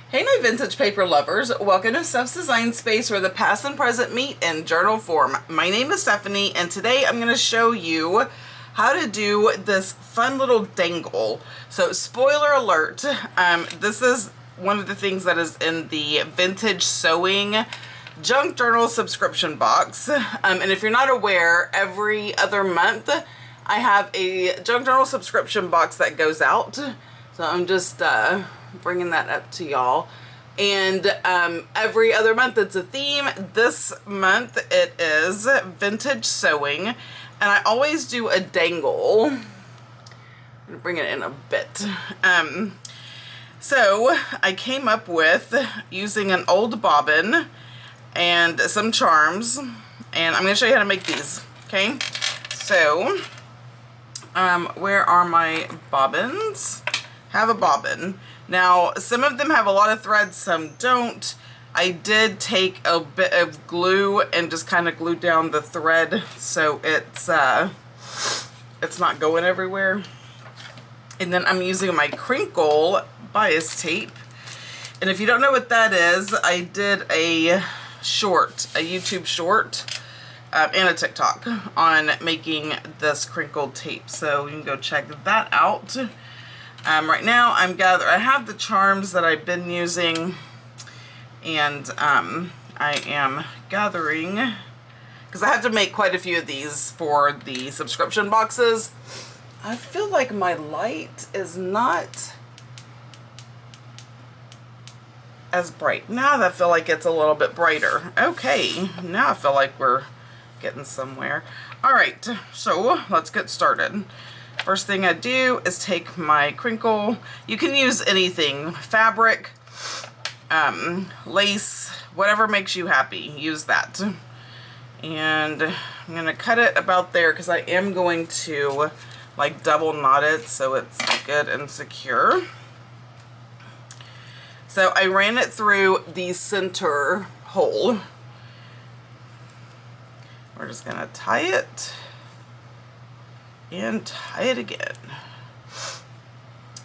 Hey my vintage paper lovers, welcome to Steph's Design Space where the past and present meet in journal form. My name is Stephanie and today I'm going to show you how to do this fun little dangle. So spoiler alert, this is one of the things that is in the vintage sewing junk journal subscription box. And if you're not aware, every other month I have a junk journal subscription box that goes out. So I'm just bringing that up to y'all. And every other month it's a theme. This month it is vintage sewing. And I always do a dangle. I'm gonna bring it in a bit. So I came up with using an old bobbin and some charms. And I'm gonna show you how to make these, okay? So, where are my bobbins? Have a bobbin. Now, some of them have a lot of threads, some don't. I did take a bit of glue and just kind of glue down the thread so it's not going everywhere. And then I'm using my crinkle bias tape. And if you don't know what that is, I did a YouTube short, and a TikTok on making this crinkled tape. So you can go check that out. Right now I have the charms that I've been using, and I am gathering, because I have to make quite a few of these for the subscription boxes. I feel like my light is not as bright. Now I feel like it's a little bit brighter. Okay, now I feel like we're getting somewhere. All right, so let's get started. First thing I do is take my crinkle. You can use anything, fabric, lace, whatever makes you happy, use that. And I'm gonna cut it about there because I am going to like double knot it so it's good and secure. So I ran it through the center hole. We're just gonna tie it and tie it again.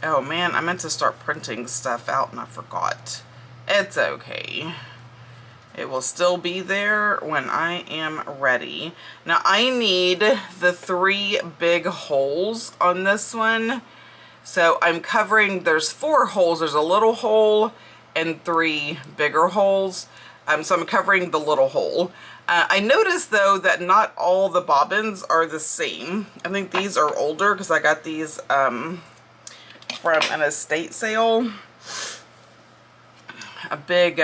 Oh man, I meant to start printing stuff out and I forgot. It's okay. It will still be there when I am ready. Now I need the 3 big holes on this one. So I'm covering, there's 4 holes. There's a little hole and 3 bigger holes. So I'm covering the little hole. I noticed though that not all the bobbins are the same. I think these are older because I got these from an estate sale. A big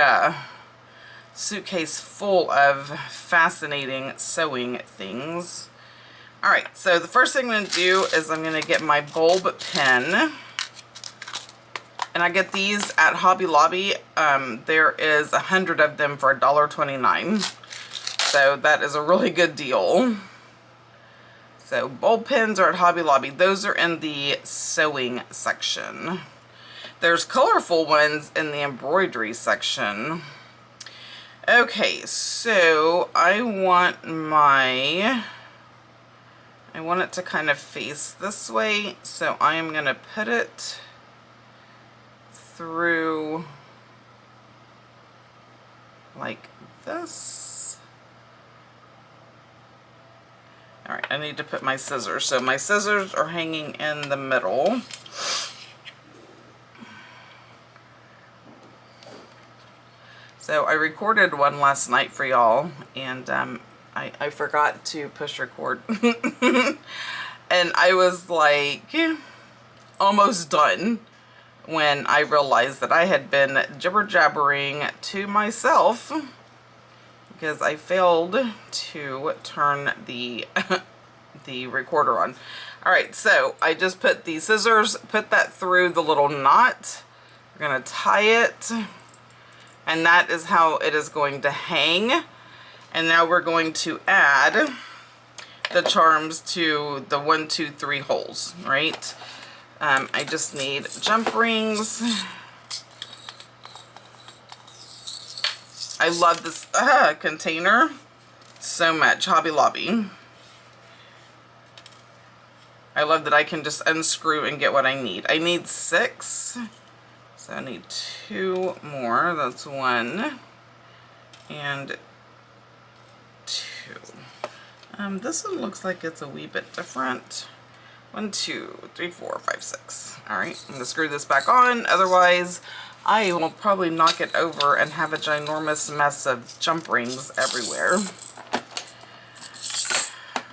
suitcase full of fascinating sewing things. Alright, so the first thing I'm going to do is I'm going to get my bulb pen. And I get these at Hobby Lobby. There is 100 of them for $1.29. So that is a really good deal. So bulb pens are at Hobby Lobby. Those are in the sewing section. There's colorful ones in the embroidery section. Okay, so I want it to kind of face this way. So I am going to put it through like this. All right, I need to put my scissors. So my scissors are hanging in the middle. So I recorded one last night for y'all, and I forgot to push record. And I was like almost done when I realized that I had been jibber-jabbering to myself because I failed to turn the recorder on. Alright, so I just put the scissors, put that through the little knot. We're going to tie it, and that is how it is going to hang. And now we're going to add the charms to the 1, 2, 3 holes, right? I just need jump rings. I love this container so much, Hobby Lobby. I love that I can just unscrew and get what I need. I need 6. So I need 2 more. That's 1 and 2. This one looks like it's a wee bit different. 1, 2, 3, 4, 5, 6. All right, I'm gonna screw this back on. Otherwise, I will probably knock it over and have a ginormous mess of jump rings everywhere.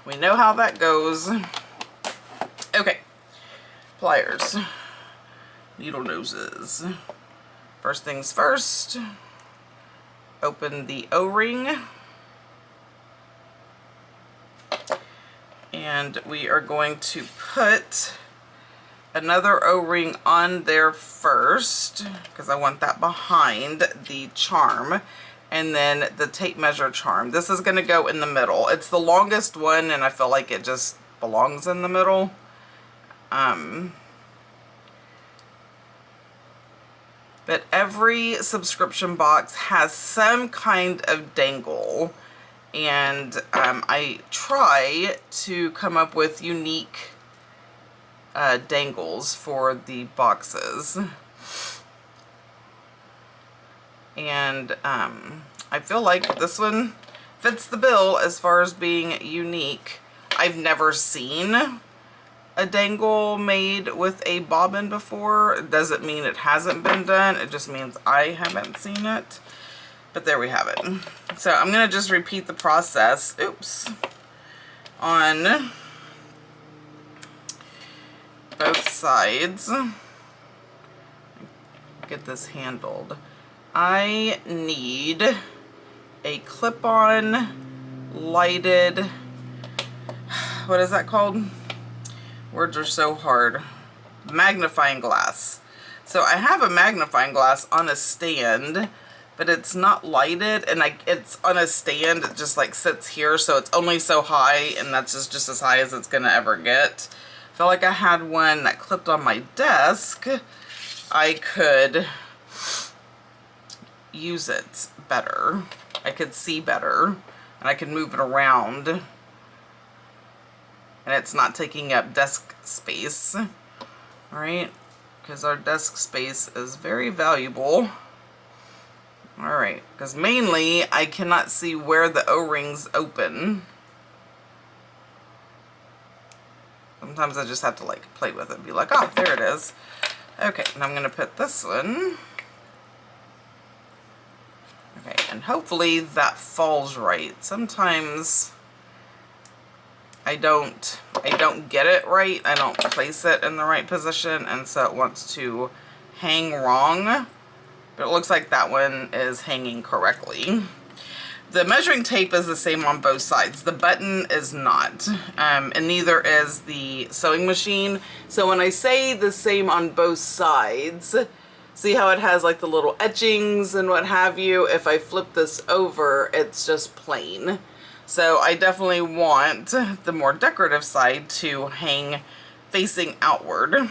We know how that goes. Okay, pliers, needle noses. First things first, open the O-ring. And we are going to put another O-ring on there first, because I want that behind the charm, and then the tape measure charm. This is going to go in the middle. It's the longest one, and I feel like it just belongs in the middle. But every subscription box has some kind of dangle, and I try to come up with unique dangles for the boxes. And I feel like this one fits the bill as far as being unique. I've never seen a dangle made with a bobbin before. It doesn't mean it hasn't been done. It just means I haven't seen it. But there we have it. So I'm going to just repeat the process, oops, on both sides. Get this handled. I need a clip-on lighted, what is that called? Words are so hard. Magnifying glass. So I have a magnifying glass on a stand, but it's not lighted, and it's on a stand. It just like sits here, so it's only so high, and that's just as high as it's gonna ever get. I felt like I had one that clipped on my desk. I could use it better. I could see better, and I could move it around, and it's not taking up desk space. All right, because our desk space is very valuable. All right, because mainly I cannot see where the O-rings open. Sometimes I just have to like play with it and be like, oh, there it is. Okay, and I'm gonna put this one. Okay, and hopefully that falls right. Sometimes I don't get it right. I don't place it in the right position, and so it wants to hang wrong. But it looks like that one is hanging correctly. The measuring tape is the same on both sides. The button is not, and neither is the sewing machine. So when I say the same on both sides, see how it has like the little etchings and what have you? If I flip this over, it's just plain. So I definitely want the more decorative side to hang facing outward.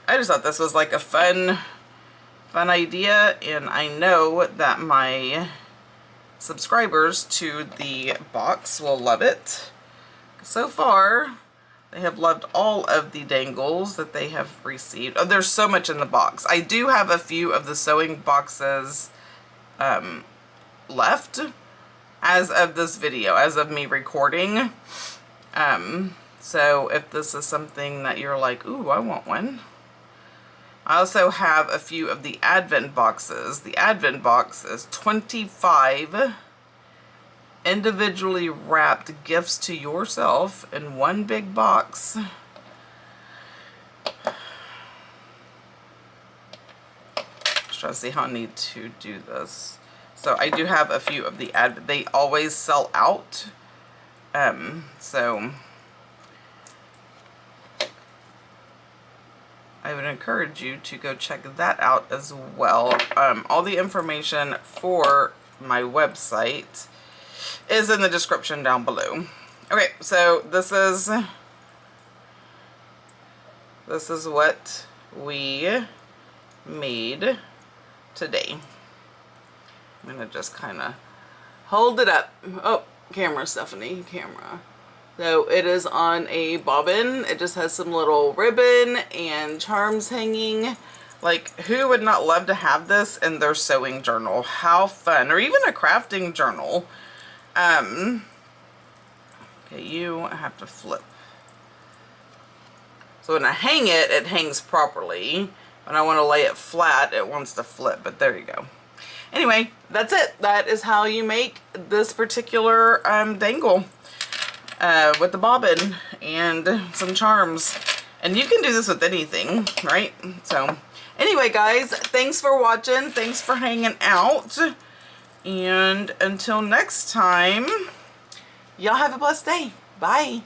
I just thought this was like a fun idea, and I know that my subscribers to the box will love it. So far, they have loved all of the dangles that they have received. Oh, there's so much in the box. I do have a few of the sewing boxes left as of this video, as of me recording. So if this is something that you're like, ooh, I want one. I also have a few of the Advent boxes. The Advent box is 25 individually wrapped gifts to yourself in one big box. Just trying to see how I need to do this. So I do have a few of the Advent. They always sell out. So I would encourage you to go check that out as well. All the information for my website is in the description down below. Okay, so this is what we made today. I'm gonna just kind of hold it up. Oh, camera, Stephanie, camera. So it is on a bobbin. It just has some little ribbon and charms hanging. Like, who would not love to have this in their sewing journal? How fun. Or even a crafting journal. Okay, you have to flip. So when I hang it, it hangs properly. When I want to lay it flat, it wants to flip. But there you go. Anyway, that's it. That is how you make this particular dangle with the bobbin and some charms. And you can do this with anything, right? So anyway, guys, thanks for watching. Thanks for hanging out. And until next time, y'all have a blessed day. Bye.